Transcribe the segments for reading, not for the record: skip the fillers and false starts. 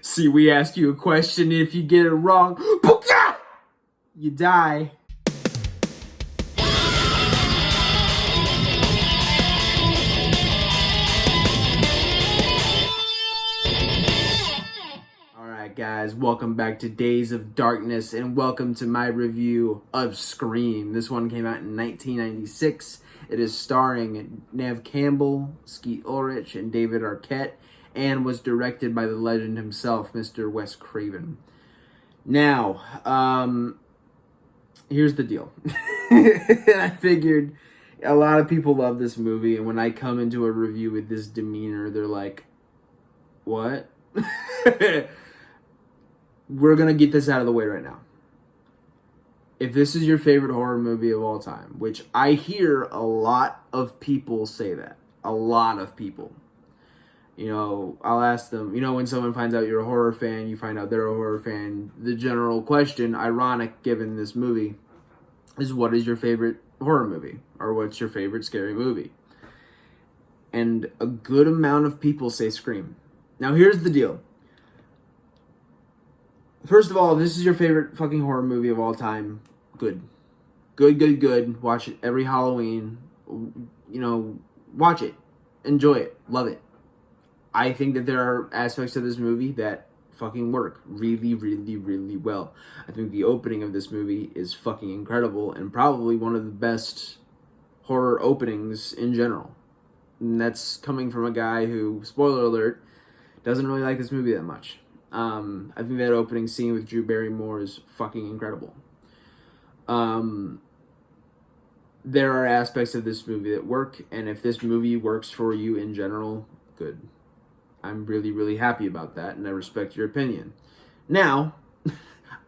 See, we ask you a question, if you get it wrong, booka! You die. Alright guys, welcome back to Days of Darkness, and welcome to my review of Scream. This one came out in 1996. It is starring Neve Campbell, Skeet Ulrich, and David Arquette, and was directed by the legend himself, Mr. Wes Craven. Now, here's the deal. I figured a lot of people love this movie, and when I come into a review with this demeanor, they're like, what? We're going to get this out of the way right now. If this is your favorite horror movie of all time, which I hear a lot of people say that. A lot of people. You know, I'll ask them, you know, when someone finds out you're a horror fan, you find out they're a horror fan, the general question, ironic given this movie, is what is your favorite horror movie? Or what's your favorite scary movie? And a good amount of people say Scream. Now here's the deal. First of all, if this is your favorite fucking horror movie of all time, good. Good. Watch it every Halloween. You know, watch it. Enjoy it. Love it. I think that there are aspects of this movie that fucking work really well. I think the opening of this movie is fucking incredible and probably one of the best horror openings in general. And that's coming from a guy who, spoiler alert, doesn't really like this movie that much. I think that opening scene with Drew Barrymore is fucking incredible. There are aspects of this movie that work, and if this movie works for you in general, good. I'm really happy about that, and I respect your opinion. Now,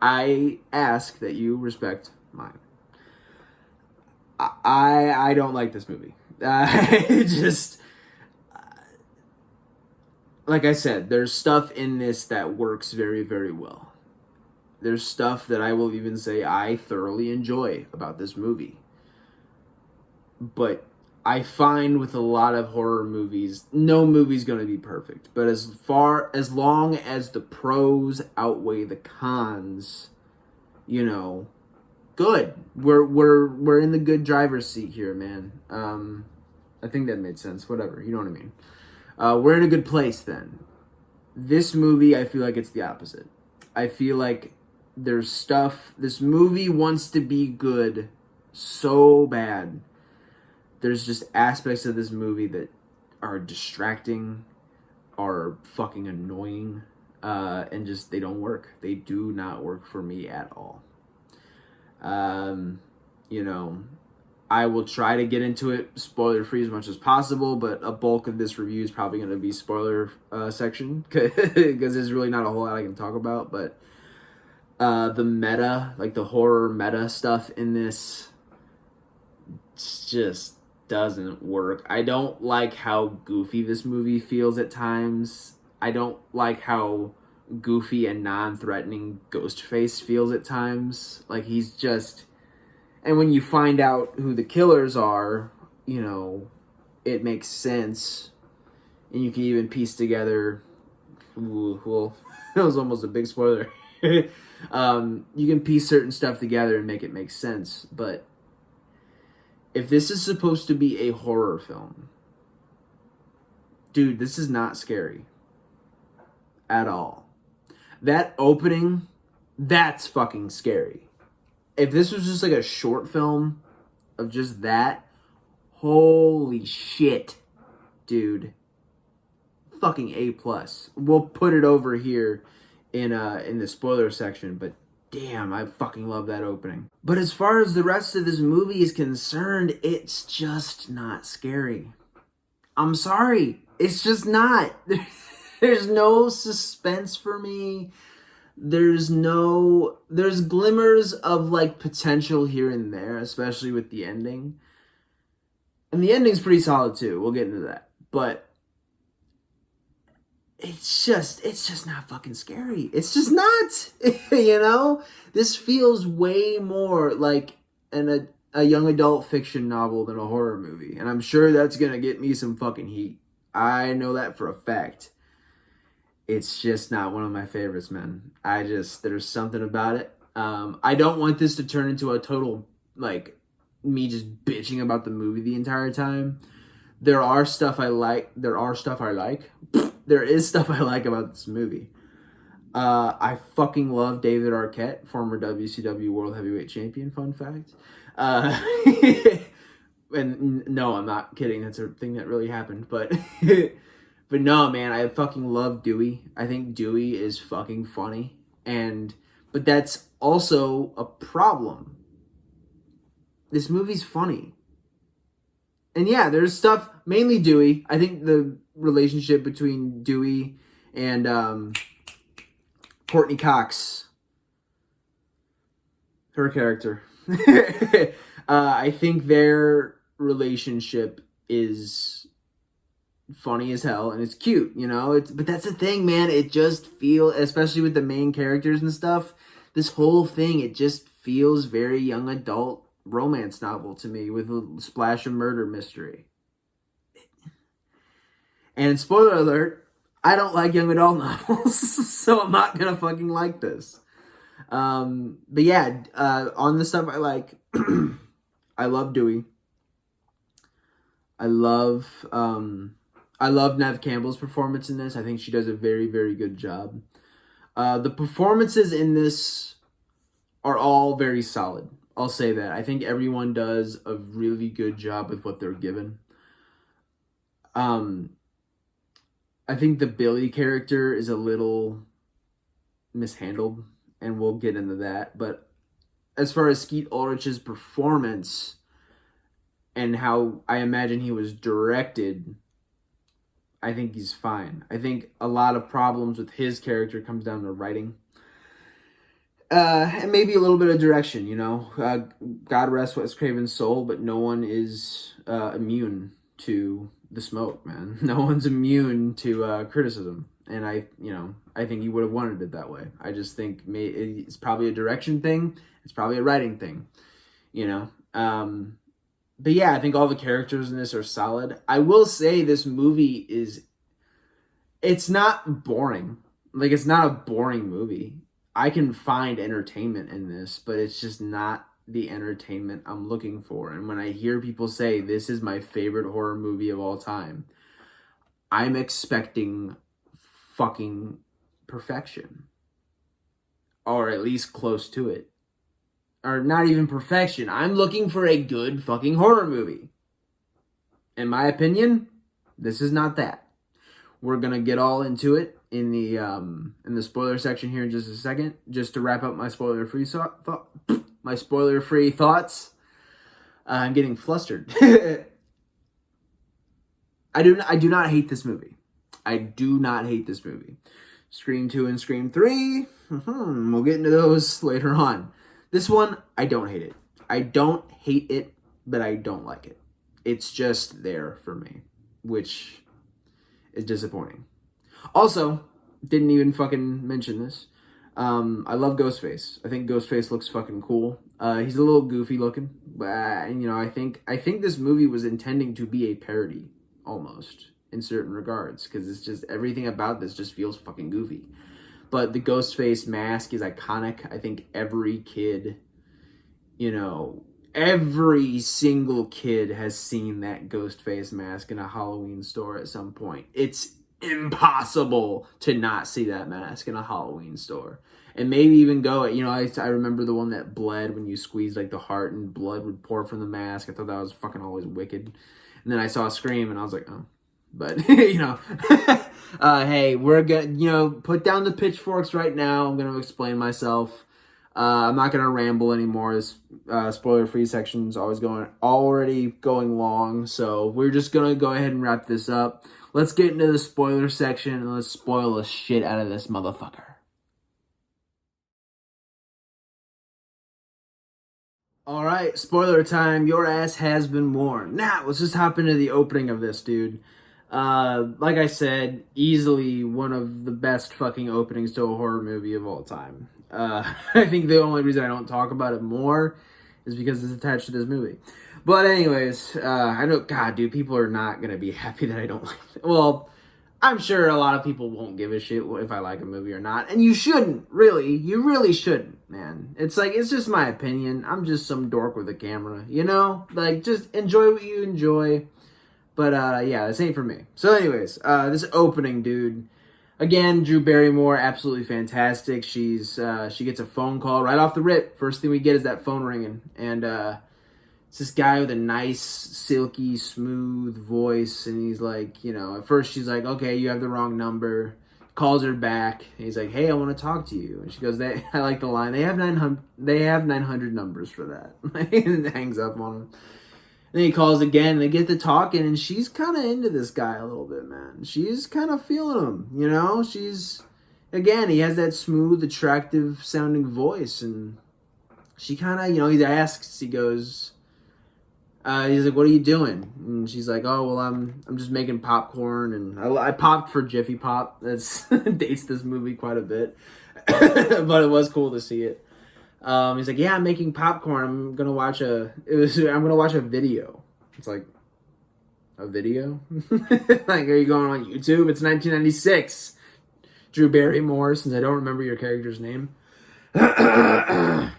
I ask that you respect mine. I don't like this movie. Like I said, there's stuff in this that works very well. There's stuff that I will even say I thoroughly enjoy about this movie. But I find with a lot of horror movies, no movie's going to be perfect. But as long as the pros outweigh the cons, you know, good. We're in the good driver's seat here, man. I think that made sense. Whatever, you know what I mean. We're in a good place then. This movie, I feel like it's the opposite. I feel like there's stuff... This movie wants to be good so bad. There's just aspects of this movie that are distracting, are fucking annoying, and just, they don't work. They do not work for me at all. You know... I will try to get into it spoiler-free as much as possible, but a bulk of this review is probably going to be spoiler section, because there's really not a whole lot I can talk about, but the meta, like the horror meta stuff in this just doesn't work. I don't like how goofy this movie feels at times. I don't like how goofy and non-threatening Ghostface feels at times. Like, he's just... And when you find out who the killers are, you know, it makes sense. And you can even piece together... well, that was almost a big spoiler. You can piece certain stuff together and make it make sense. But if this is supposed to be a horror film, dude, this is not scary. At all. That opening, that's fucking scary. If this was just like a short film of just that, holy shit, dude. Fucking A+. We'll put it over here in the spoiler section, but damn, I fucking love that opening. But as far as the rest of this movie is concerned, it's just not scary. I'm sorry. It's just not. There's no suspense for me. There's glimmers of like potential here and there, especially with the ending. And the ending's pretty solid too. We'll get into that. But it's just not fucking scary. It's just not. You know? This feels way more like a young adult fiction novel than a horror movie. And I'm sure that's gonna get me some fucking heat. I know that for a fact. it's just not one of my favorites, man. There's something about it. I don't want this to turn into a total, like, me just bitching about the movie the entire time. There are stuff I like. There are stuff I like. There is stuff I like about this movie. I fucking love David Arquette, former WCW World Heavyweight Champion, fun fact. And no, I'm not kidding. That's a thing that really happened. But but no, man, I fucking love Dewey. I think Dewey is fucking funny. But that's also a problem. This movie's funny. And yeah, there's stuff, mainly Dewey. I think the relationship between Dewey and Courtney Cox, her character, I think their relationship is funny as hell and it's cute, you know? But that's the thing, man. It just feels, especially with the main characters and stuff, this whole thing, it just feels very young adult romance novel to me with a splash of murder mystery. And spoiler alert, I don't like young adult novels, so I'm not gonna fucking like this. But yeah, on the stuff I like, I love Dewey. I love Neve Campbell's performance in this. I think she does a very, very good job. The performances in this are all very solid. I'll say that. I think everyone does a really good job with what they're given. I think the Billy character is a little mishandled, and we'll get into that. But as far as Skeet Ulrich's performance and how I imagine he was directed, I think he's fine. I think a lot of problems with his character comes down to writing. And maybe a little bit of direction, you know. God rest Wes Craven's soul, but no one is immune to the smoke, man. No one's immune to criticism. And I think he would have wanted it that way. I just think it's probably a direction thing. It's probably a writing thing, you know. But yeah, I think all the characters in this are solid. I will say this movie it's not boring. Like, it's not a boring movie. I can find entertainment in this, but it's just not the entertainment I'm looking for. And when I hear people say this is my favorite horror movie of all time, I'm expecting fucking perfection. Or at least close to it. Or not even perfection. I'm looking for a good fucking horror movie. In my opinion, this is not that. We're gonna get all into it in the spoiler section here in just a second. Just to wrap up my spoiler-free thoughts. I'm getting flustered. I do not hate this movie. I do not hate this movie. Scream 2 and Scream 3, we'll get into those later on. This one, I don't hate it. I don't hate it, but I don't like it. It's just there for me, which is disappointing. Also, didn't even fucking mention this. I love Ghostface. I think Ghostface looks fucking cool. He's a little goofy looking, but I think this movie was intending to be a parody, almost, in certain regards, because it's just everything about this just feels fucking goofy. But the Ghostface mask is iconic. I think every kid, every single kid has seen that Ghostface mask in a Halloween store at some point. It's impossible to not see that mask in a Halloween store. And maybe even go, I remember the one that bled when you squeezed like the heart and blood would pour from the mask. I thought that was fucking always wicked. And then I saw Scream and I was like, oh. But, hey, we're gonna, put down the pitchforks right now. I'm going to explain myself. I'm not going to ramble anymore. This spoiler-free section is already going long. So we're just going to go ahead and wrap this up. Let's get into the spoiler section and let's spoil the shit out of this motherfucker. Alright, spoiler time. Your ass has been warned. Now, let's just hop into the opening of this, dude. Like I said, easily one of the best fucking openings to a horror movie of all time. I think the only reason I don't talk about it more is because it's attached to this movie. But anyways, I know, God, dude, people are not going to be happy that I don't like it. Well, I'm sure a lot of people won't give a shit if I like a movie or not. And you shouldn't, really. You really shouldn't, man. It's like, it's just my opinion. I'm just some dork with a camera, you know? Like, just enjoy what you enjoy. But, yeah, this ain't for me. So, anyways, this opening, dude. Again, Drew Barrymore, absolutely fantastic. She gets a phone call right off the rip. First thing we get is that phone ringing. And, it's this guy with a nice, silky, smooth voice, and he's like, you know, at first she's like, okay, you have the wrong number. Calls her back, and he's like, hey, I want to talk to you. And she goes, I like the line, they have 900 numbers for that. And hangs up on him. And then he calls again, and they get to talking, and she's kind of into this guy a little bit, man. She's kind of feeling him, you know? Again, he has that smooth, attractive sounding voice, and she kind of, you know, he asks, he goes... he's like, what are you doing? And she's like, oh, well, I'm just making popcorn. And I popped for Jiffy Pop. That's dates this movie quite a bit. But it was cool to see it. He's like, yeah, I'm making popcorn. I'm going to watch a video. It's like, a video? Like, are you going on YouTube? It's 1996. Drew Barrymore, since I don't remember your character's name. But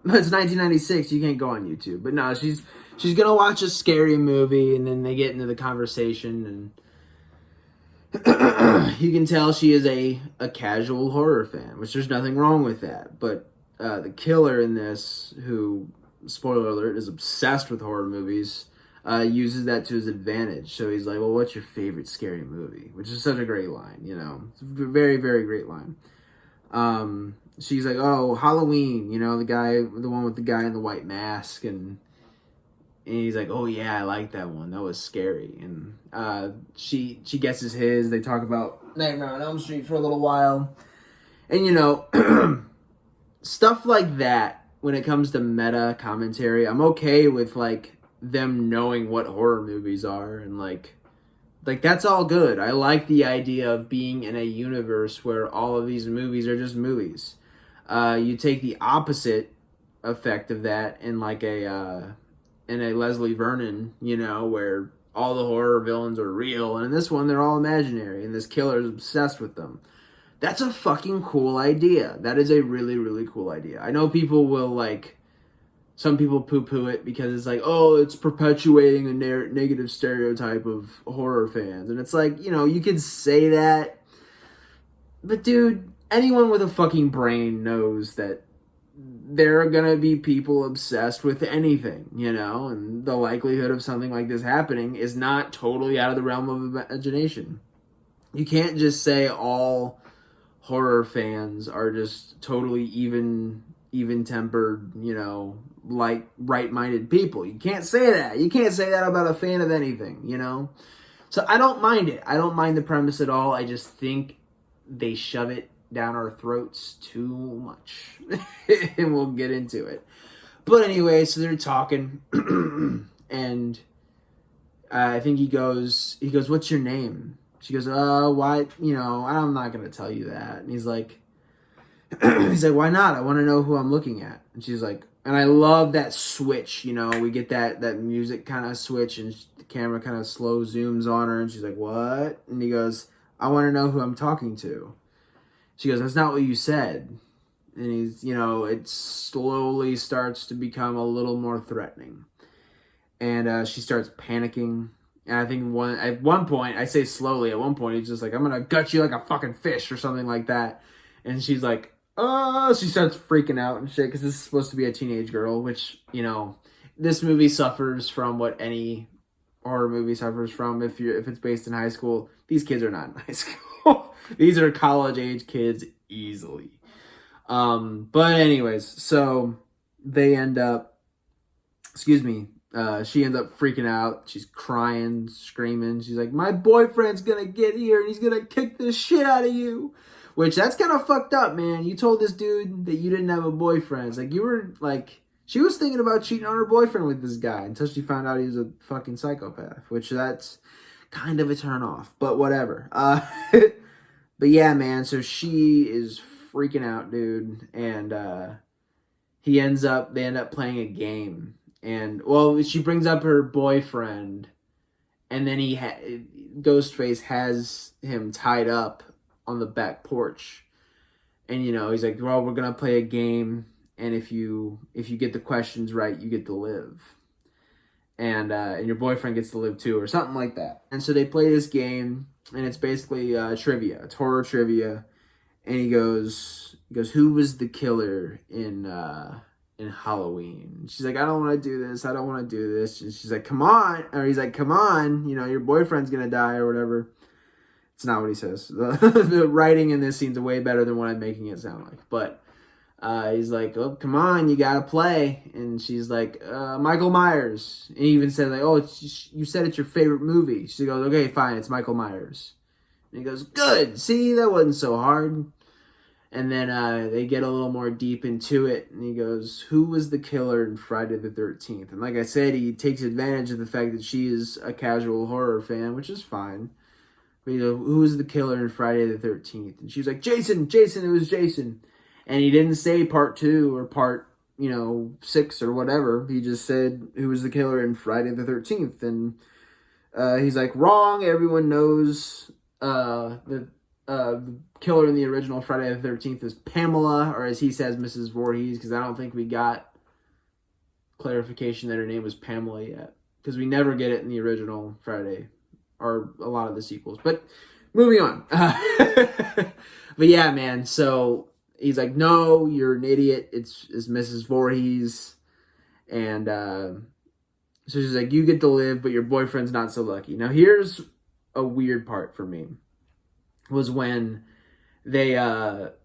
it's 1996. You can't go on YouTube. But no, she's gonna watch a scary movie, and then they get into the conversation, and you can tell she is a casual horror fan, which there's nothing wrong with that. But the killer in this, who, spoiler alert, is obsessed with horror movies, uses that to his advantage. So he's like, well, what's your favorite scary movie? Which is such a great line, you know. It's a very, very great line. She's like, oh, Halloween, you know, the one with the guy in the white mask, and he's like, oh yeah, I like that one. That was scary. And she guesses his. They talk about Nightmare on Elm Street for a little while. And, you know, stuff like that, when it comes to meta commentary, I'm okay with, like, them knowing what horror movies are, and, like, that's all good. I like the idea of being in a universe where all of these movies are just movies. You take the opposite effect of that in like in a Leslie Vernon, you know, where all the horror villains are real, and in this one they're all imaginary, and this killer is obsessed with them. That's a fucking cool idea. That is a really, really cool idea. I know people will, like, some people poo-poo it because it's like, oh, it's perpetuating a negative stereotype of horror fans. And it's like, you know, you could say that, but dude, anyone with a fucking brain knows that there are gonna be people obsessed with anything, you know, and the likelihood of something like this happening is not totally out of the realm of imagination. You can't just say all horror fans are just totally even-tempered, you know, like right-minded people. You can't say that. You can't say that about a fan of anything, you know? So I don't mind it. I don't mind the premise at all. I just think they shove it down our throats too much. And we'll get into it. But anyway, so they're talking, and I think he goes, what's your name? She goes, why, you know, I'm not going to tell you that. And he's like, why not? I want to know who I'm looking at. And she's like, and I love that switch, you know, we get that music kind of switch, and the camera kind of slow zooms on her, and she's like, what? And he goes, I want to know who I'm talking to. She goes, that's not what you said. And he's, you know, it slowly starts to become a little more threatening. And she starts panicking. And I think at one point, I say slowly, at one point, he's just like, I'm going to gut you like a fucking fish or something like that. And she's like, oh, she starts freaking out and shit, because this is supposed to be a teenage girl, which, you know, this movie suffers from what any horror movie suffers from. If it's based in high school, these kids are not in high school. These are college age kids easily. But anyways, so they end up, she ends up freaking out. She's crying, screaming. She's like, my boyfriend's gonna get here and he's gonna kick the shit out of you. Which, that's kind of fucked up, man. You told this dude that you didn't have a boyfriend. It's like, you were, like, she was thinking about cheating on her boyfriend with this guy until she found out he was a fucking psychopath. Which, that's kind of a turn off. But whatever. But yeah, man, so she is freaking out, dude. And they end up playing a game. And, well, she brings up her boyfriend. and then Ghostface has him tied up on the back porch, and he's like, well, we're gonna play a game, and if you get the questions right, you get to live, and your boyfriend gets to live too, or something like that. And so they play this game, and it's basically trivia. It's horror trivia, and he goes, who was the killer in Halloween? She's like, I don't want to do this. I don't want to do this. And she's like, come on. Or he's like, come on. Your boyfriend's going to die or whatever. It's not what he says. The writing in this scene's way better than what I'm making it sound like. But he's like, oh, come on. You got to play. And she's like, Michael Myers. And he even said, like, oh, you said it's your favorite movie. She goes, okay, fine. It's Michael Myers. And he goes, good. See, that wasn't so hard. And then they get a little more deep into it, and he goes, who was the killer in Friday the 13th? And like I said, he takes advantage of the fact that she is a casual horror fan, which is fine. But who was the killer in Friday the 13th? And she's like, Jason, it was Jason. And he didn't say part 2 or part, 6 or whatever. He just said, who was the killer in Friday the 13th? And he's like, wrong, everyone knows the killer in the original Friday the 13th is Pamela, or as he says, Mrs. Voorhees, because I don't think we got clarification that her name was Pamela yet, because we never get it in the original Friday, or a lot of the sequels. But moving on. But yeah, man, so he's like, no, you're an idiot. It's Mrs. Voorhees. And so she's like, you get to live, but your boyfriend's not so lucky. Now, here's a weird part for me. Was when they cut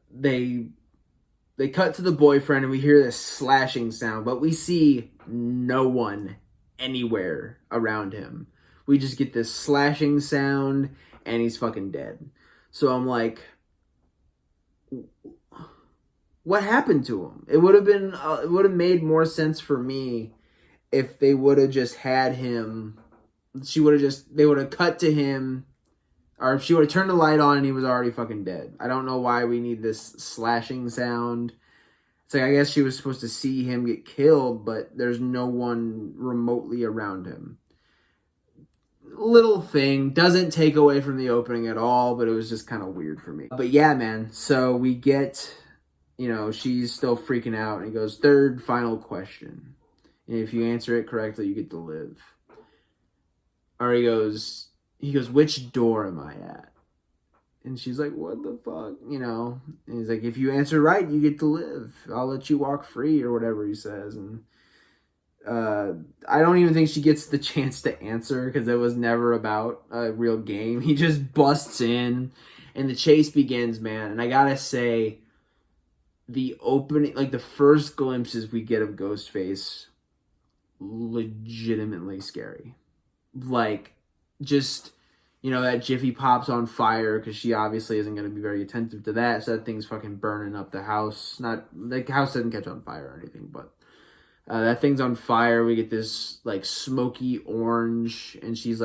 to the boyfriend and we hear this slashing sound, but we see no one anywhere around him. We just get this slashing sound and he's fucking dead. So I'm like, what happened to him? It would have made more sense for me if they would have just had him. They would have cut to him. Or if she would have turned the light on and he was already fucking dead. I don't know why we need this slashing sound. It's like, I guess she was supposed to see him get killed, but there's no one remotely around him. Little thing. Doesn't take away from the opening at all, but it was just kind of weird for me. But yeah, man. So we get, she's still freaking out. And he goes, third, final question. And if you answer it correctly, you get to live. Or he goes, which door am I at? And she's like, what the fuck? And he's like, if you answer right, you get to live. I'll let you walk free, or whatever he says. And I don't even think she gets the chance to answer, because it was never about a real game. He just busts in and the chase begins, man. And I gotta say, the opening, like the first glimpses we get of Ghostface, legitimately scary. Like, just, that Jiffy pops on fire, because she obviously isn't going to be very attentive to that, so that thing's fucking burning up the house. The house doesn't catch on fire or anything, but that thing's on fire. We get this, like, smoky orange, and she's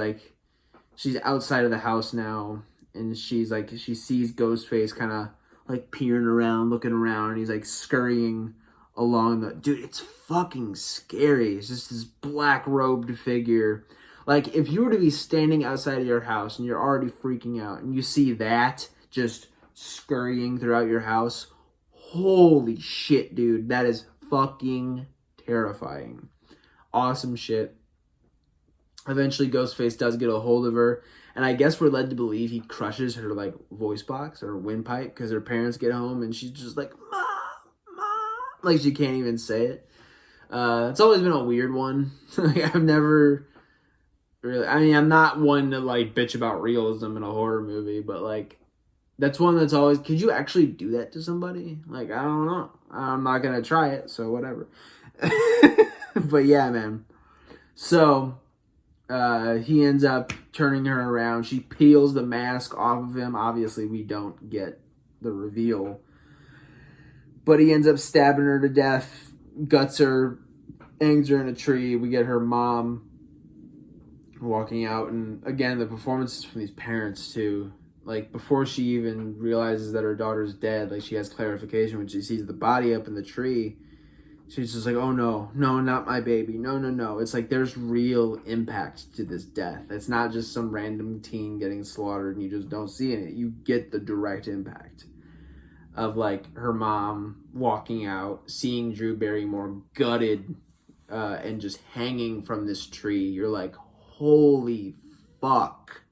outside of the house now, and she sees Ghostface kind of, like, peering around, looking around, and he's, like, scurrying along the... Dude, it's fucking scary. It's just this black-robed figure. Like, if you were to be standing outside of your house and you're already freaking out and you see that just scurrying throughout your house, holy shit, dude. That is fucking terrifying. Awesome shit. Eventually, Ghostface does get a hold of her, and I guess we're led to believe he crushes her, like, voice box or windpipe, because her parents get home and she's just like, Mom, Mom. Like, she can't even say it. It's always been a weird one. Like, I've never... Really, I mean, I'm not one to, like, bitch about realism in a horror movie, but, like, that's one that's always, could you actually do that to somebody? Like, I don't know. I'm not going to try it, so whatever. But yeah, man. So, he ends up turning her around. She peels the mask off of him. Obviously, we don't get the reveal. But he ends up stabbing her to death, guts her, hangs her in a tree. We get her mom walking out, and again, the performances from these parents too. Like, before she even realizes that her daughter's dead, like, she has clarification when she sees the body up in the tree. She's just like, oh no, no, not my baby. No, no, no. It's like there's real impact to this death. It's not just some random teen getting slaughtered and you just don't see it. You get the direct impact of like her mom walking out, seeing Drew Barrymore gutted and just hanging from this tree. You're like, holy fuck.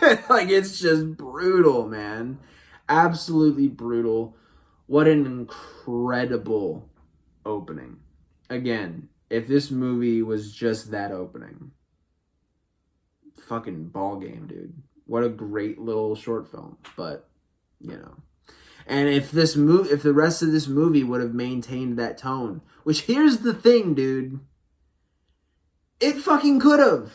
Like, it's just brutal, man. Absolutely brutal. What an incredible opening. Again, if this movie was just that opening, fucking ball game, dude. What a great little short film. But, you know. And if the rest of this movie would have maintained that tone, which here's the thing, dude. It fucking could have.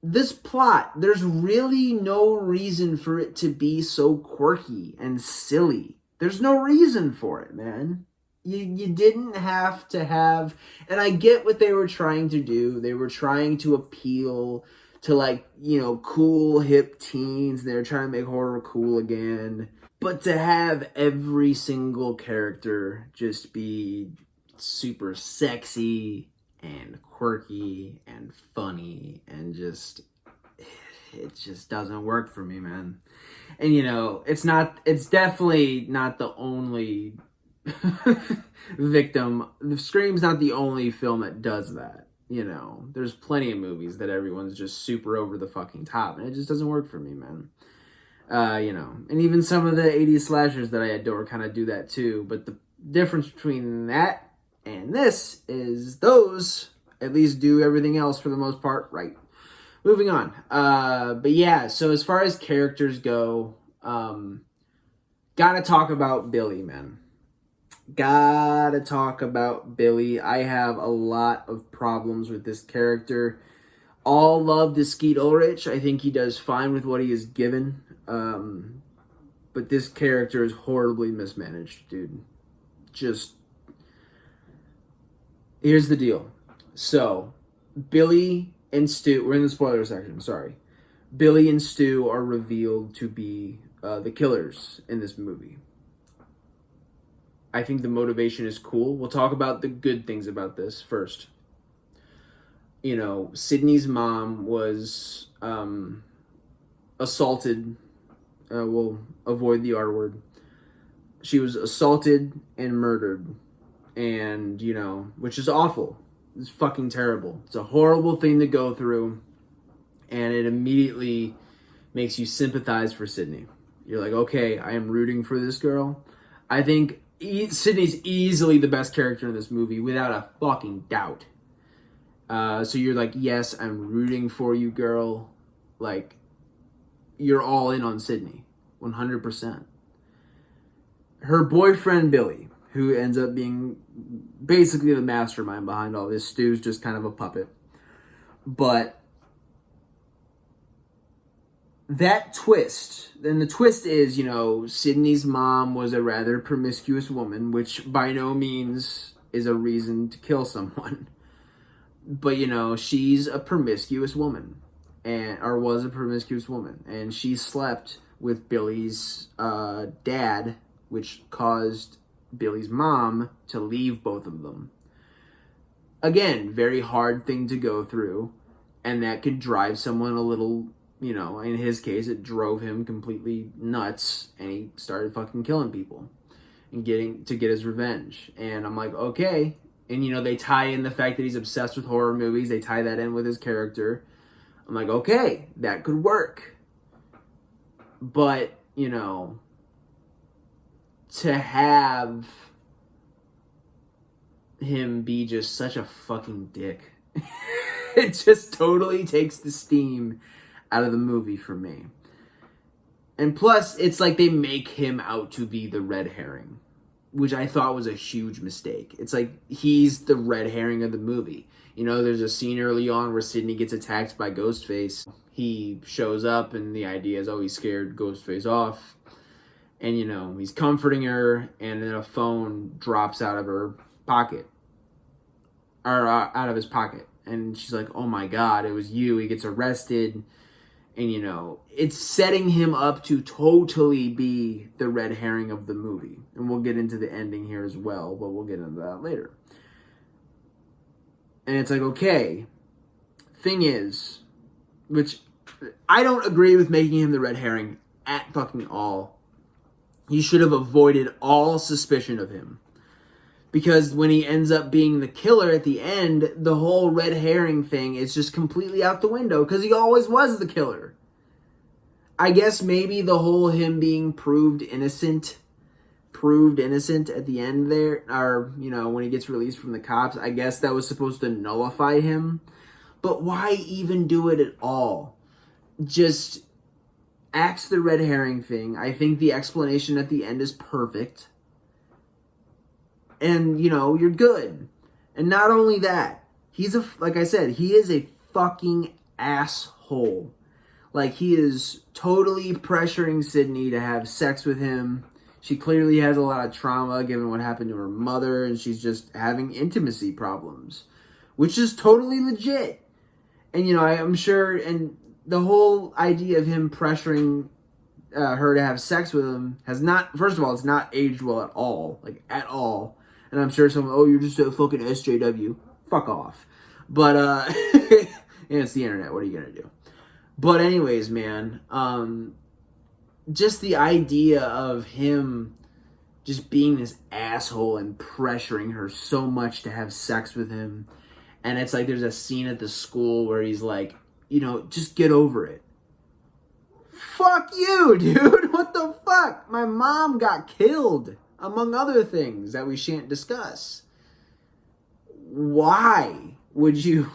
This plot, there's really no reason for it to be so quirky and silly. There's no reason for it, man. You didn't have to have... And I get what they were trying to do. They were trying to appeal to, like, you know, cool, hip teens. They were trying to make horror cool again. But to have every single character just be super sexy and quirky and funny and just... It just doesn't work for me, man. And, you know, it's definitely not the only victim. The Scream's not the only film that does that, you know. There's plenty of movies that everyone's just super over the fucking top, and it just doesn't work for me, man. You know, and even some of the 80s slashers that I adore kind of do that too, but the difference between that and this is those at least do everything else for the most part right. Moving on. But yeah, so as far as characters go, gotta talk about Billy, man. Gotta talk about Billy. I have a lot of problems with this character. All love to Skeet Ulrich. I think he does fine with what he is given. But this character is horribly mismanaged, dude. Just... Here's the deal. So, Billy and Stu... We're in the spoiler section, sorry. Billy and Stu are revealed to be the killers in this movie. I think the motivation is cool. We'll talk about the good things about this first. You know, Sydney's mom was assaulted. We'll avoid the R word. She was assaulted and murdered. And, you know, which is awful. It's fucking terrible. It's a horrible thing to go through. And it immediately makes you sympathize for Sydney. You're like, okay, I am rooting for this girl. I think Sydney's easily the best character in this movie, without a fucking doubt. So you're like, yes, I'm rooting for you, girl. Like, you're all in on Sydney. 100%. Her boyfriend, Billy, who ends up being basically the mastermind behind all this. Stu's just kind of a puppet. But that twist, and the twist is, you know, Sydney's mom was a rather promiscuous woman, which by no means is a reason to kill someone. But, you know, she's a promiscuous woman, or was a promiscuous woman, and she slept with Billy's dad, which caused Billy's mom to leave both of them. Again, very hard thing to go through, and that could drive someone a little, you know, in his case, it drove him completely nuts, and he started fucking killing people and get his revenge. And I'm like, okay. And, you know, they tie in the fact that he's obsessed with horror movies. They tie that in with his character. I'm like, okay, that could work. But, you know, to have him be just such a fucking dick, it just totally takes the steam out of the movie for me. And plus, it's like they make him out to be the red herring, which I thought was a huge mistake. It's like he's the red herring of the movie. You know, there's a scene early on where Sydney gets attacked by Ghostface. He shows up and the idea is, oh, he scared Ghostface off. And, you know, he's comforting her, and then a phone drops out of her pocket. Or out of his pocket. And she's like, oh my God, it was you. He gets arrested. And, you know, it's setting him up to totally be the red herring of the movie. And we'll get into the ending here as well, but we'll get into that later. And it's like, okay, thing is, which I don't agree with making him the red herring at fucking all. You should have avoided all suspicion of him. Because when he ends up being the killer at the end, the whole red herring thing is just completely out the window because he always was the killer. I guess maybe the whole him being proved innocent at the end there, or, you know, when he gets released from the cops, I guess that was supposed to nullify him. But why even do it at all? Just axe the red herring thing. I think the explanation at the end is perfect. And, you know, you're good. And not only that, like I said, he is a fucking asshole. Like, he is totally pressuring Sydney to have sex with him. She clearly has a lot of trauma given what happened to her mother, and she's just having intimacy problems, which is totally legit. And, you know, I'm sure, and the whole idea of him pressuring her to have sex with him has not, first of all, it's not aged well at all. Like, at all. And I'm sure someone, oh, you're just a fucking SJW. Fuck off. But, and it's the internet. What are you going to do? But anyways, man, just the idea of him just being this asshole and pressuring her so much to have sex with him. And it's like there's a scene at the school where he's like, you know, just get over it. Fuck you, dude. What the fuck? My mom got killed, among other things that we shan't discuss. Why would you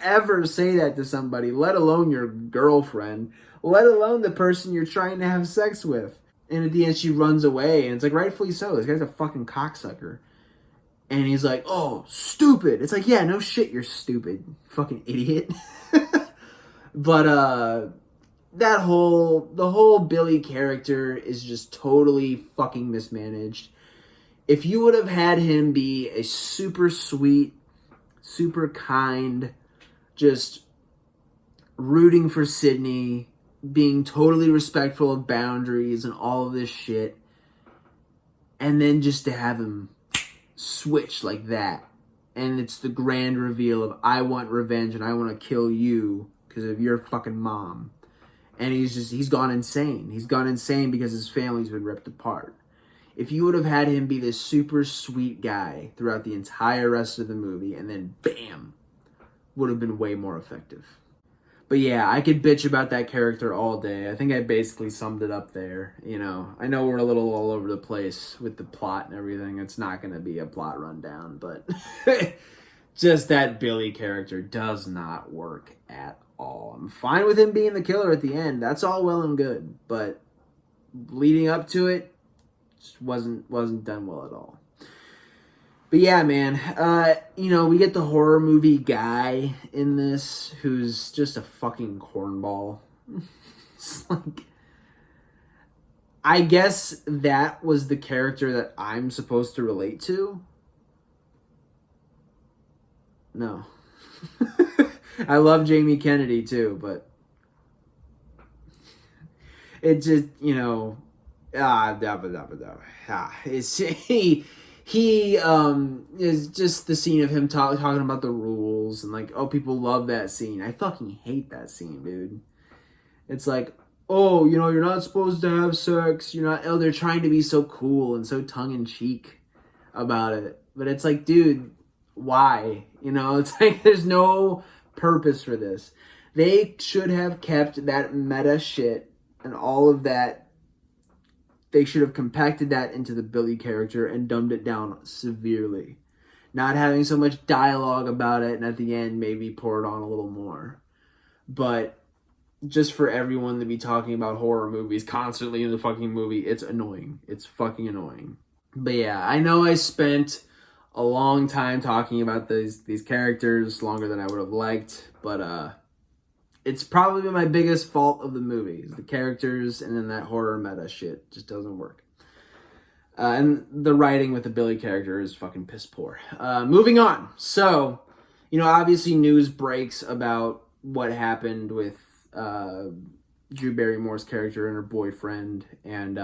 ever say that to somebody, let alone your girlfriend, let alone the person you're trying to have sex with? And at the end, she runs away, and it's like, rightfully so. This guy's a fucking cocksucker. And he's like, oh, stupid. It's like, yeah, no shit, you're stupid. Fucking idiot. But, the whole Billy character is just totally fucking mismanaged. If you would have had him be a super sweet, super kind, just rooting for Sydney, being totally respectful of boundaries and all of this shit, and then just to have him switch like that, and it's the grand reveal of, I want revenge and I want to kill you because of your fucking mom. And he's gone insane. He's gone insane because his family's been ripped apart. If you would have had him be this super sweet guy throughout the entire rest of the movie, and then bam, would have been way more effective. But yeah, I could bitch about that character all day. I think I basically summed it up there. You know, I know we're a little all over the place with the plot and everything. It's not going to be a plot rundown, but just that Billy character does not work at all. I'm fine with him being the killer at the end. That's all well and good, but leading up to it just wasn't done well at all. But yeah, man, you know, we get the horror movie guy in this who's just a fucking cornball. It's like, I guess that was the character that I'm supposed to relate to. No. I love Jamie Kennedy too, but it just, you know, it's he is just the scene of him talking about the rules and like, oh, people love that scene. I fucking hate that scene, dude. It's like, oh, you know, you're not supposed to have sex. You're not, oh, they're trying to be so cool and so tongue-in-cheek about it. But it's like, dude, why? You know, it's like there's no purpose for this. They should have kept that meta shit and all of that. They should have compacted that into the Billy character and dumbed it down severely. Not having so much dialogue about it, and at the end maybe pour it on a little more. But just for everyone to be talking about horror movies constantly in the fucking movie, it's annoying. It's fucking annoying. But yeah, I know I spent a long time talking about these characters, longer than I would have liked, but it's probably been my biggest fault of the movie. The characters and then that horror meta shit just doesn't work. And the writing with the Billy character is fucking piss poor. Moving on. So, you know, obviously news breaks about what happened with Drew Barrymore's character and her boyfriend, and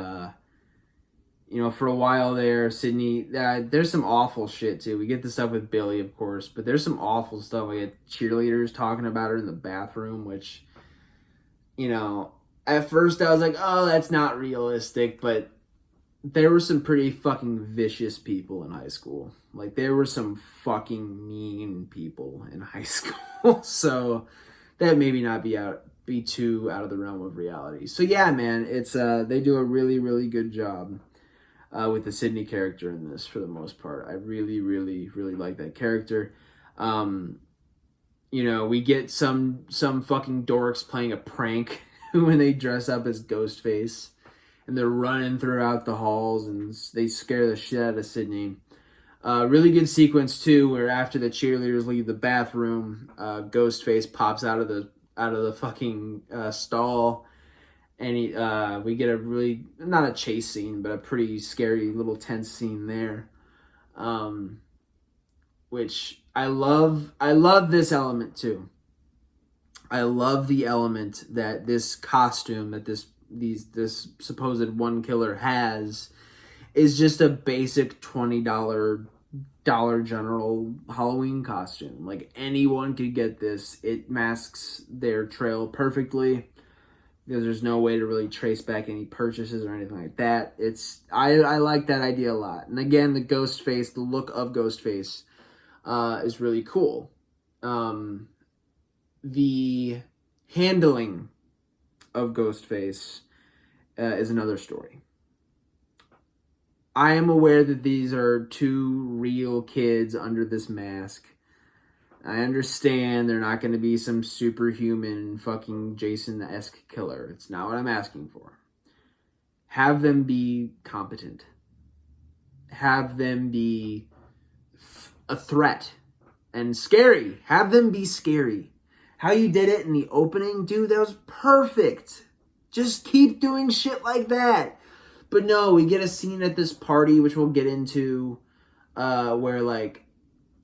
for a while there, Sydney, there's some awful shit too. We get the stuff with Billy, of course, but there's some awful stuff. We get cheerleaders talking about her in the bathroom, which, at first I was like, oh, that's not realistic, but there were some pretty fucking vicious people in high school. Like, there were some fucking mean people in high school. So that maybe not be too out of the realm of reality. So yeah, man, it's they do a really, really good job with the Sydney character in this for the most part. I really, really, really like that character. We get some fucking dorks playing a prank when they dress up as Ghostface, and they're running throughout the halls, and they scare the shit out of Sydney. Really good sequence too, where after the cheerleaders leave the bathroom, Ghostface pops out of the fucking stall, and we get a really, not a chase scene, but a pretty scary little tense scene there, which I love. I love this element too. I love the element that this costume that this supposed one killer has is just a basic $20 Dollar General Halloween costume. Like, anyone could get this. It masks their trail perfectly because there's no way to really trace back any purchases or anything like that. I like that idea a lot. And again, the look of Ghostface is really cool. The handling of Ghostface is another story. I am aware that these are two real kids under this mask. I understand they're not going to be some superhuman fucking Jason-esque killer. It's not what I'm asking for. Have them be competent. Have them be a threat and scary. Have them be scary. How you did it in the opening, dude, that was perfect. Just keep doing shit like that. But no, we get a scene at this party, which we'll get into, where,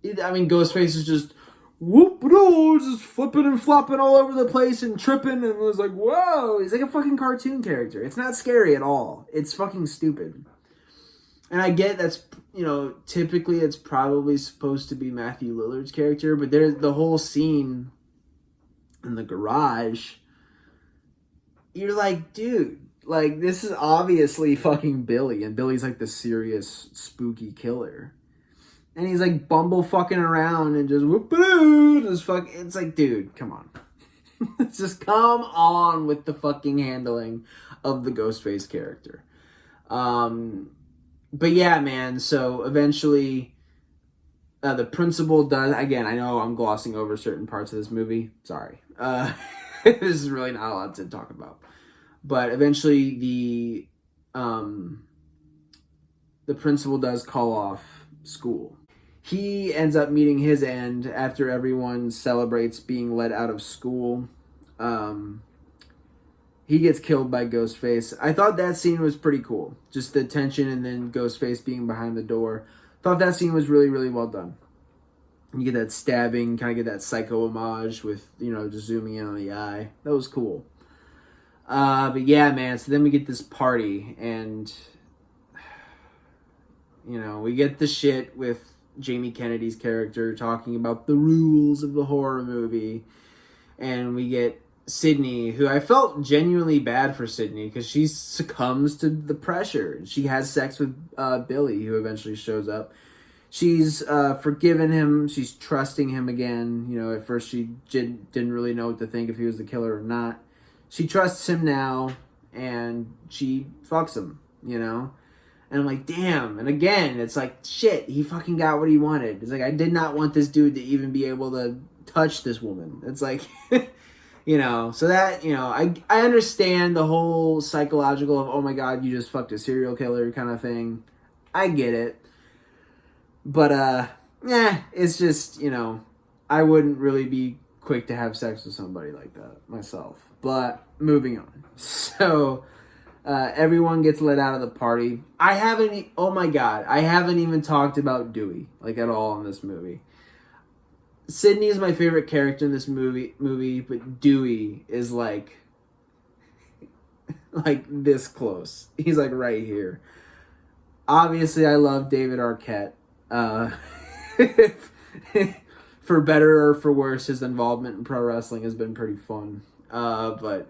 Ghostface is just, just flipping and flopping all over the place and tripping, and it was like, whoa, he's like a fucking cartoon character. It's not scary at all. It's fucking stupid. And I get that's, typically it's probably supposed to be Matthew Lillard's character, but there's the whole scene in the garage, you're like, dude, like, this is obviously fucking Billy, and Billy's like the serious spooky killer, and he's like bumble fucking around and just it's like, dude, come on. Just come on with the fucking handling of the Ghostface character. But yeah, man, so eventually the principal does, again, I know I'm glossing over certain parts of this movie, sorry. This is really not a lot to talk about. But eventually the principal does call off school. He ends up meeting his end after everyone celebrates being let out of school. He gets killed by Ghostface. I thought that scene was pretty cool. Just the tension and then Ghostface being behind the door. Thought that scene was really, really well done. You get that stabbing, kind of get that Psycho homage with, just zooming in on the eye. That was cool. But yeah, man, so then we get this party, and, we get the shit with Jamie Kennedy's character talking about the rules of the horror movie, and we get Sydney, who I felt genuinely bad for Sydney, because she succumbs to the pressure. She has sex with Billy, who eventually shows up. She's forgiven him. She's trusting him again. At first she didn't really know what to think, if he was the killer or not. She trusts him now, and she fucks him, And I'm like, damn. And again, it's like, shit, he fucking got what he wanted. It's like, I did not want this dude to even be able to touch this woman. It's like, so that, I understand the whole psychological of, oh my God, you just fucked a serial killer kind of thing. I get it. But, it's just, I wouldn't really be quick to have sex with somebody like that myself. But moving on. So everyone gets let out of the party. I haven't even talked about Dewey at all in this movie. Sydney is my favorite character in this movie, but Dewey is like this close. He's like right here. Obviously, I love David Arquette. Uh, for better or for worse, his involvement in pro wrestling has been pretty fun. But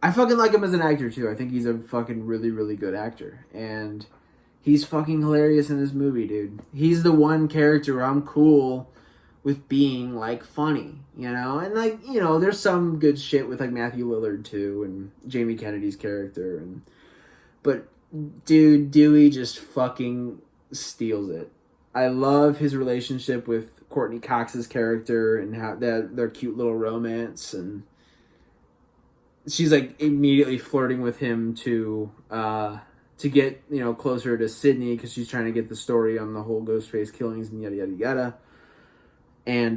I fucking like him as an actor too. I think he's a fucking really, really good actor. And he's fucking hilarious in this movie, dude. He's the one character where I'm cool with being, like, funny, you know? And, like, you know, there's some good shit with, like, Matthew Lillard, too, and Jamie Kennedy's character. But, dude, Dewey just fucking steals it. I love his relationship with Courtney Cox's character and how their cute little romance, and she's, like, immediately flirting with him to get, you know, closer to Sydney because she's trying to get the story on the whole Ghostface killings and yada, yada, yada. And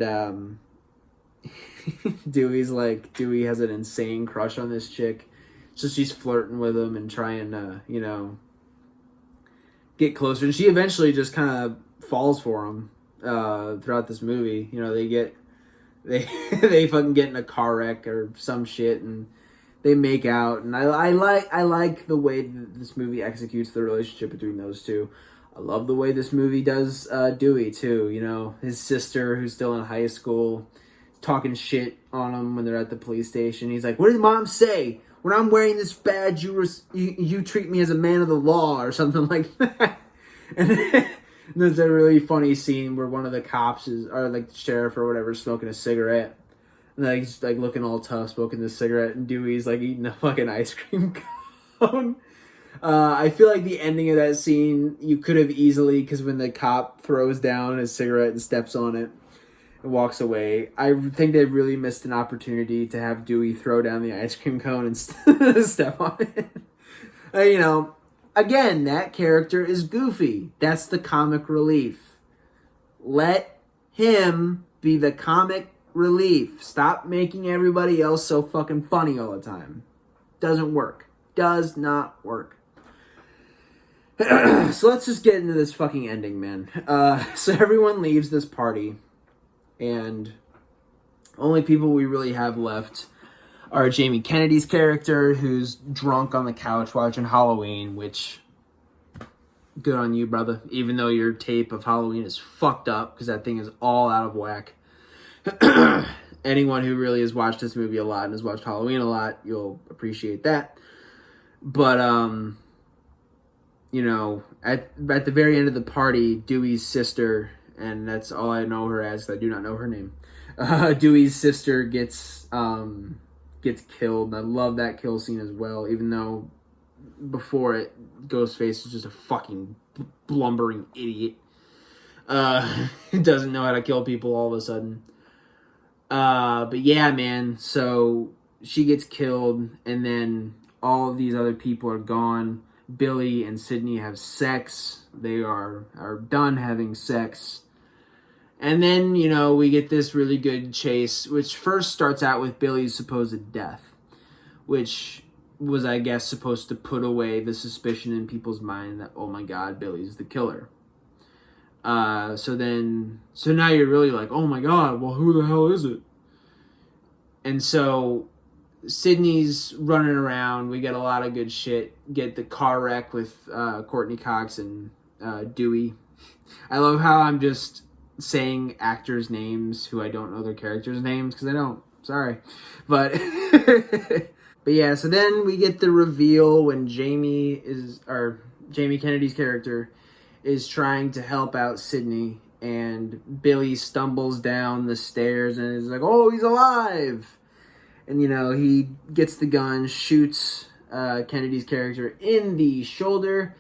Dewey has an insane crush on this chick. So she's flirting with him and trying to, you know, get closer. And she eventually just kind of falls for him throughout this movie. You know, they fucking get in a car wreck or some shit and they make out. And I like the way that this movie executes the relationship between those two. I love the way this movie does Dewey, too. You know, his sister, who's still in high school, talking shit on him when they're at the police station. He's like, what did Mom say? When I'm wearing this badge, you treat me as a man of the law, or something like that. And there's a really funny scene where one of the cops or like the sheriff or whatever, smoking a cigarette. And like, he's like looking all tough, smoking this cigarette, and Dewey's like eating a fucking ice cream cone. I feel like the ending of that scene, you could have easily, because when the cop throws down his cigarette and steps on it and walks away, I think they really missed an opportunity to have Dewey throw down the ice cream cone and step on it. You know, again, that character is goofy. That's the comic relief. Let him be the comic relief. Stop making everybody else so fucking funny all the time. Doesn't work. Does not work. So let's just get into this fucking ending, man. So everyone leaves this party, and only people we really have left are Jamie Kennedy's character, who's drunk on the couch watching Halloween, which, good on you, brother. Even though your tape of Halloween is fucked up, because that thing is all out of whack. Anyone who really has watched this movie a lot and has watched Halloween a lot, you'll appreciate that. But, you know, at the very end of the party, Dewey's sister, and that's all I know her as, I do not know her name. Dewey's sister gets killed, and I love that kill scene as well, even though before it, Ghostface is just a fucking blumbering idiot. He doesn't know how to kill people all of a sudden. But yeah, man, so she gets killed, and then all of these other people are gone. Billy and Sydney have sex. They are done having sex. And then, you know, we get this really good chase, which first starts out with Billy's supposed death, which was, I guess, supposed to put away the suspicion in people's mind that, oh my god, Billy's the killer. So now you're really like, oh my god, well, who the hell is it? And so Sydney's running around. We get a lot of good shit. Get the car wreck with Courtney Cox and Dewey. I love how I'm just saying actors' names who I don't know their characters' names, because I don't. Sorry. But but yeah, so then we get the reveal when Jamie Kennedy's character is trying to help out Sydney, and Billy stumbles down the stairs and is like, oh, he's alive! And, you know, he gets the gun, shoots Kennedy's character in the shoulder.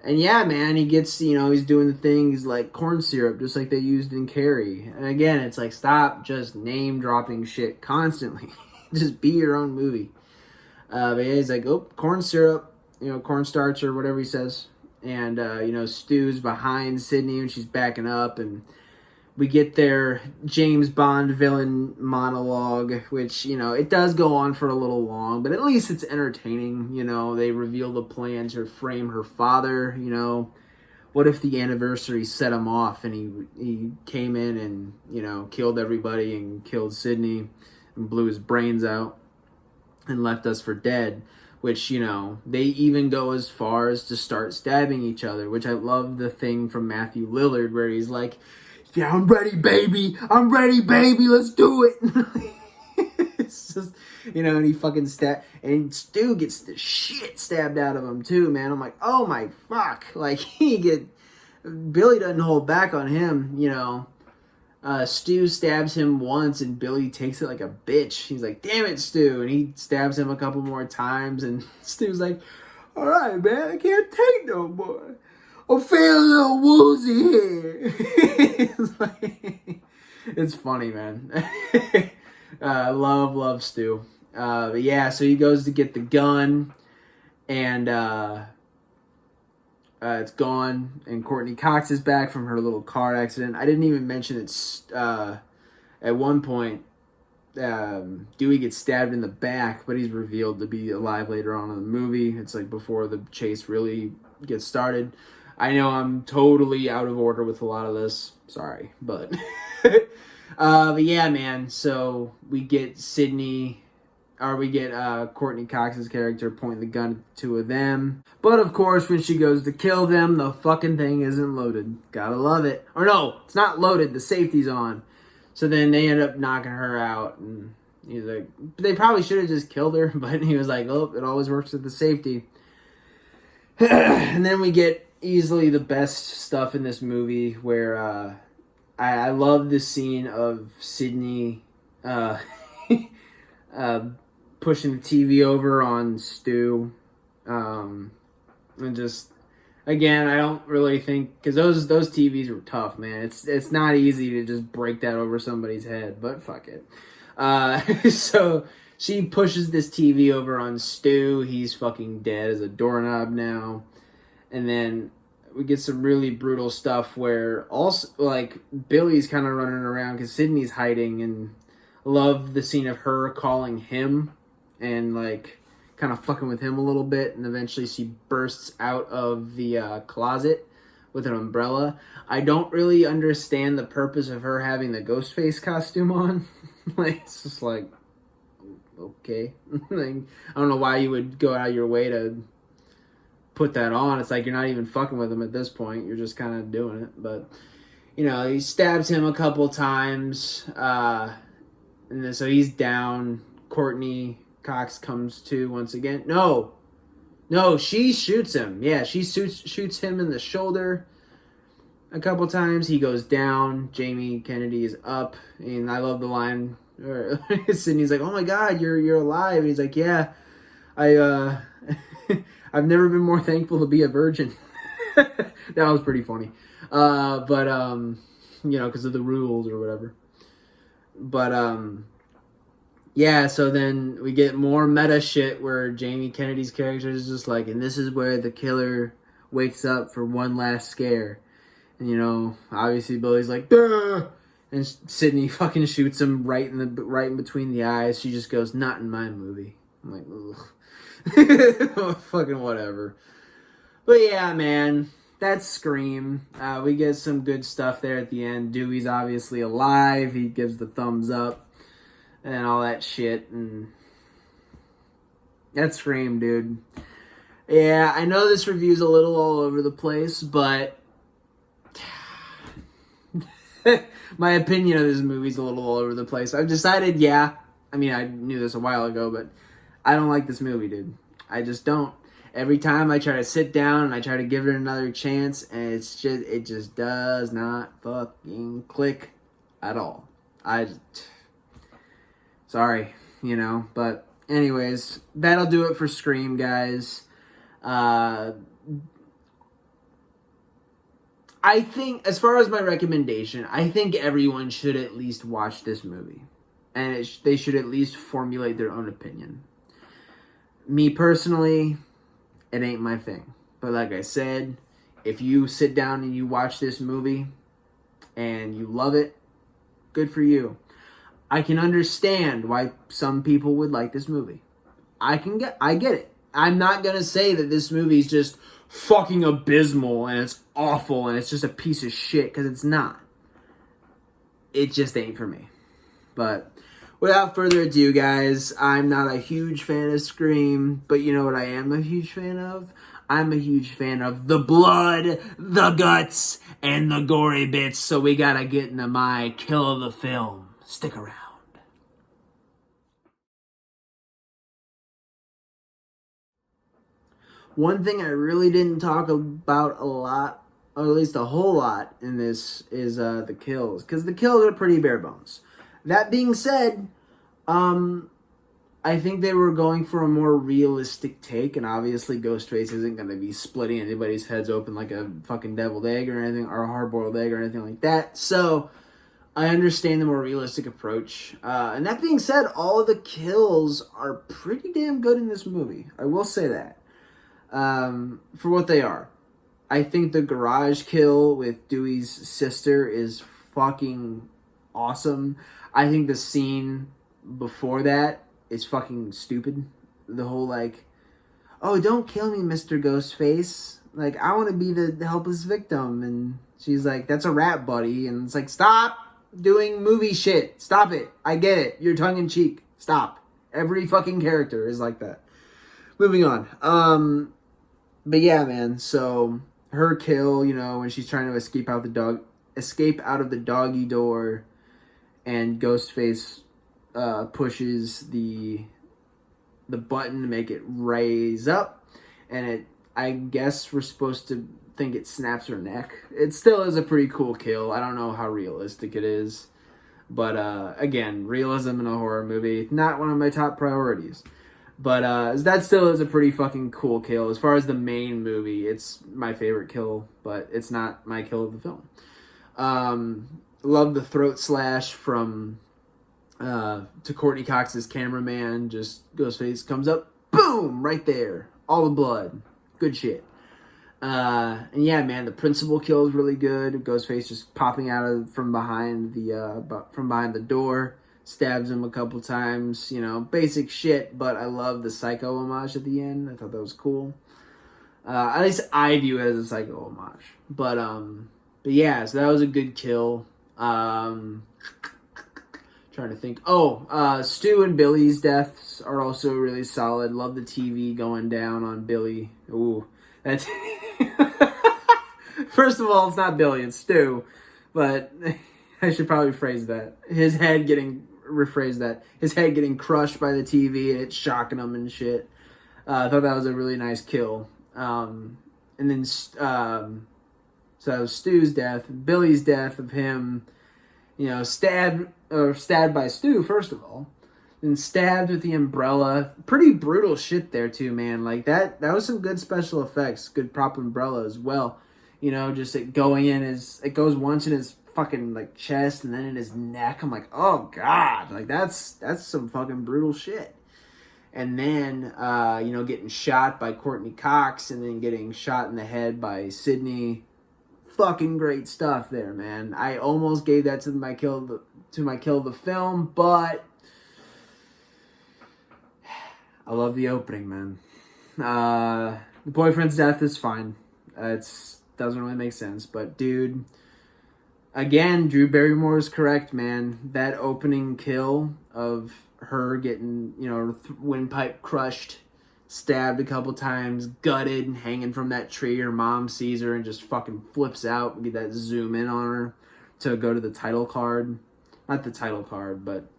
And yeah, man, he gets, you know, he's doing the things like corn syrup, just like they used in Carrie. And again, it's like, stop just name-dropping shit constantly. Just be your own movie. But yeah, he's like, oh, corn syrup, you know, cornstarch or whatever he says. And, you know, Stu's behind Sydney when she's backing up, and we get their James Bond villain monologue, which, you know, it does go on for a little long, but at least it's entertaining. You know, they reveal the plan to frame her father. You know, what if the anniversary set him off and he came in and, you know, killed everybody and killed Sydney and blew his brains out and left us for dead? which, you know, they even go as far as to start stabbing each other, which I love the thing from Matthew Lillard where he's like, yeah, I'm ready, baby, let's do it. It's just, you know, and he fucking and Stu gets the shit stabbed out of him too, man. I'm like, oh my fuck, like, Billy doesn't hold back on him, you know. Stu stabs him once and Billy takes it like a bitch. He's like, damn it, Stu. And he stabs him a couple more times and Stu's like, all right, man, I can't take no more. I'm feeling a little woozy here. It's funny, man. Love Stu. But yeah, so he goes to get the gun and it's gone, and Courtney Cox is back from her little car accident. I didn't even mention it's at one point Dewey gets stabbed in the back, but he's revealed to be alive later on in the movie. It's like before the chase really gets started. I know I'm totally out of order with a lot of this. Sorry, but but yeah, man. So we get Courtney Cox's character pointing the gun at the two of them. But of course, when she goes to kill them, the fucking thing isn't loaded. Gotta love it. Or no, it's not loaded. The safety's on. So then they end up knocking her out. And he's like, they probably should have just killed her. But he was like, oh, it always works with the safety. And then we get easily the best stuff in this movie where I love the scene of Sydney pushing the TV over on Stu, and just, again, I don't really think, because those TVs were tough, man. It's not easy to just break that over somebody's head, but fuck it. So she pushes this TV over on Stu. He's fucking dead as a doorknob now, and then we get some really brutal stuff where also, like, Billy's kind of running around because Sydney's hiding, and love the scene of her calling him and like kind of fucking with him a little bit, and eventually she bursts out of the closet with an umbrella. I don't really understand the purpose of her having the Ghostface costume on. Like, it's just like, okay. Like, I don't know why you would go out of your way to put that on. It's like you're not even fucking with him at this point. You're just kind of doing it. But, you know, he stabs him a couple times. And then so he's down. Courtney Cox comes to once again. No, she shoots him. Yeah, she shoots him in the shoulder a couple times. He goes down. Jamie Kennedy is up. And I love the line where Sydney's like, oh my God, you're alive. And he's like, yeah, I've never been more thankful to be a virgin. That was pretty funny. But you know, because of the rules or whatever. But yeah, so then we get more meta shit where Jamie Kennedy's character is just like, and this is where the killer wakes up for one last scare. And, you know, obviously Billy's like, duh! And Sydney fucking shoots him right in between the eyes. She just goes, not in my movie. I'm like, ugh. Fucking whatever. But yeah, man, that's Scream. We get some good stuff there at the end. Dewey's obviously alive. He gives the thumbs up and all that shit. And that's Scream, dude. Yeah, I know this review's a little all over the place, but my opinion of this movie's a little all over the place. I've decided, yeah, I mean, I knew this a while ago, but I don't like this movie, dude. I just don't. Every time I try to sit down and I try to give it another chance, and it just does not fucking click at all. Sorry, you know, but anyways, that'll do it for Scream, guys. I think, as far as my recommendation, I think everyone should at least watch this movie. And they should at least formulate their own opinion. Me personally, it ain't my thing. But like I said, if you sit down and you watch this movie and you love it, good for you. I can understand why some people would like this movie. I get it. I'm not going to say that this movie is just fucking abysmal and it's awful and it's just a piece of shit, because it's not. It just ain't for me. But Without further ado, guys, I'm not a huge fan of Scream, but you know what I am a huge fan of? I'm a huge fan of the blood, the guts, and the gory bits, so we gotta get into my kill of the film. Stick around. One thing I really didn't talk about a lot, or at least a whole lot in this, is the kills, because the kills are pretty bare bones. That being said, I think they were going for a more realistic take, and obviously Ghostface isn't going to be splitting anybody's heads open like a fucking deviled egg or anything, or a hard-boiled egg or anything like that. So I understand the more realistic approach. And that being said, all of the kills are pretty damn good in this movie. I will say that. For what they are. I think the garage kill with Dewey's sister is fucking awesome. I think the scene before that is fucking stupid. The whole like, oh, don't kill me, Mr. Ghostface. Like, I want to be the helpless victim. And she's like, that's a rap, buddy. And it's like, stop doing movie shit. Stop it. I get it. You're tongue-in-cheek. Stop. Every fucking character is like that. Moving on. But yeah, man, so her kill, you know, when she's trying to escape out of the doggy door, and Ghostface pushes the button to make it raise up, and I guess we're supposed to think it snaps her neck. It still is a pretty cool kill. I don't know how realistic it is, but again, realism in a horror movie, not one of my top priorities. But that still is a pretty fucking cool kill. As far as the main movie, it's my favorite kill, but it's not my kill of the film. Love the throat slash from to Courtney Cox's cameraman. Just Ghostface comes up, boom, right there. All the blood. Good shit. And yeah, man, the principal kill is really good. Ghostface just popping out from behind the door. Stabs him a couple times, you know, basic shit, but I love the Psycho homage at the end. I thought that was cool. At least I view it as a Psycho homage. But yeah, so that was a good kill. Trying to think. Stu and Billy's deaths are also really solid. Love the TV going down on Billy. Ooh, that's... First of all, it's not Billy, it's Stu. But I should probably rephrase that. His head getting crushed by the TV and it's shocking him and shit. I thought that was a really nice kill. And then so that was Stu's death. Billy's death of him, you know, stabbed by Stu first of all, then stabbed with the umbrella. Pretty brutal shit there too, man. Like that was some good special effects, good prop umbrella as well. You know, just it going in it goes once in his fucking like chest and then in his neck. I'm like, oh god, like that's some fucking brutal shit. And then you know, getting shot by Courtney Cox and then getting shot in the head by Sydney. Fucking great stuff there, man. I almost gave that to my kill of the film, but I love the opening, man. The boyfriend's death is fine. It's doesn't really make sense, but dude, again, Drew Barrymore is correct, man. That opening kill of her getting, you know, windpipe crushed, stabbed a couple times, gutted, and hanging from that tree. Her mom sees her and just fucking flips out. We get that zoom in on her to go to the title card. Not the title card, but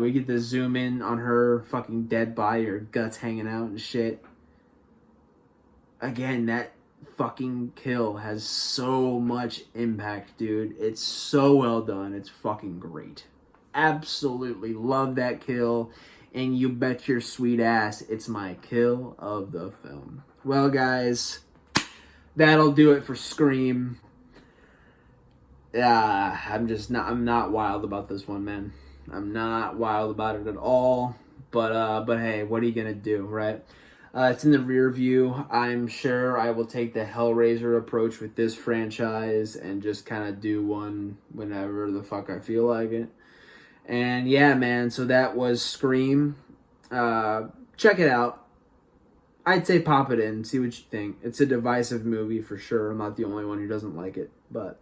we get the zoom in on her fucking dead body, her guts hanging out and shit. Again, that fucking kill has so much impact, dude. It's so well done. It's fucking great. Absolutely love that kill. And you bet your sweet ass it's my kill of the film. Well, guys, that'll do it for Scream. I'm not wild about this one, man. I'm not wild about it at all. But hey, what are you gonna do, right? It's in the rear view. I'm sure I will take the Hellraiser approach with this franchise and just kind of do one whenever the fuck I feel like it. And yeah, man, so that was Scream. Check it out. I'd say pop it in, see what you think. It's a divisive movie for sure. I'm not the only one who doesn't like it. But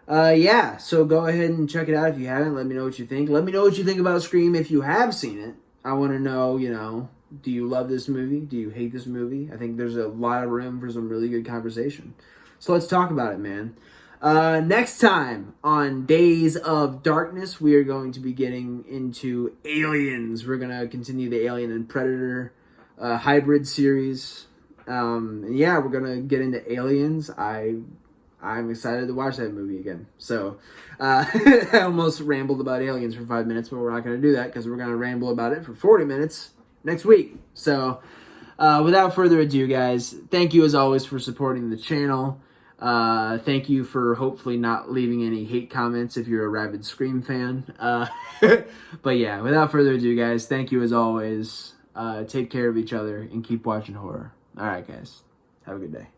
Yeah, so go ahead and check it out if you haven't. Let me know what you think. Let me know what you think about Scream if you have seen it. I want to know, do you love this movie? Do you hate this movie? I think there's a lot of room for some really good conversation. So let's talk about it, man. Next time on Days of Darkness, we are going to be getting into aliens. We're going to continue the Alien and Predator hybrid series. And yeah, we're going to get into aliens. I'm excited to watch that movie again. So, I almost rambled about aliens for 5 minutes, but we're not going to do that because we're going to ramble about it for 40 minutes next week. So, without further ado, guys, thank you as always for supporting the channel. Thank you for hopefully not leaving any hate comments if you're a rabid Scream fan. But yeah, without further ado, guys, thank you as always. Take care of each other and keep watching horror. All right, guys. Have a good day.